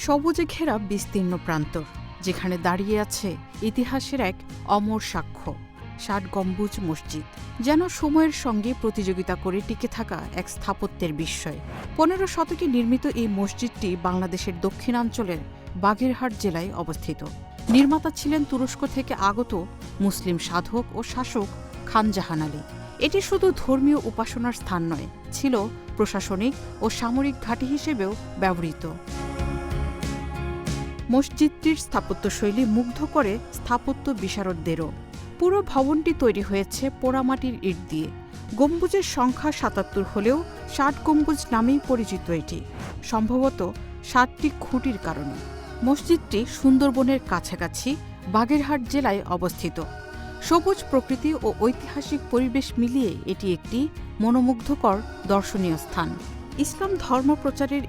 সবুজে ঘেরা বিস্তীর্ণ প্রান্তর, যেখানে দাঁড়িয়ে আছে ইতিহাসের এক অমর সাক্ষ্য, ৬০ গম্বুজ মসজিদ। যেন সময়ের সঙ্গে প্রতিযোগিতা করে টিকে থাকা এক স্থাপত্যের বিস্ময়। ১৫ শতকে নির্মিত এই মসজিদটি বাংলাদেশের দক্ষিণাঞ্চলের বাগেরহাট জেলায় অবস্থিত। নির্মাতা ছিলেন তুরস্ক থেকে আগত মুসলিম সাধক ও শাসক খান জাহান আলী। এটি শুধু ধর্মীয় উপাসনার স্থান নয়, ছিল প্রশাসনিক ও সামরিক ঘাঁটি হিসেবেও ব্যবহৃত। মসজিদটির স্থাপত্যশৈলী মুগ্ধ করে স্থাপত্য বিশারদদেরও। পুরো ভবনটি তৈরি হয়েছে পোড়ামাটির ইট দিয়ে। গম্বুজের সংখ্যা ৭৭ হলেও ৬০ গম্বুজ নামেই পরিচিত এটি, সম্ভবত ৭টি খুঁটির কারণে। মসজিদটি সুন্দরবনের কাছাকাছি বাগেরহাট জেলায় অবস্থিত। সবুজ প্রকৃতি ও ঐতিহাসিক পরিবেশ মিলিয়ে এটি একটি মনোমুগ্ধকর দর্শনীয় স্থান। ইসলাম ধর্ম প্রচারের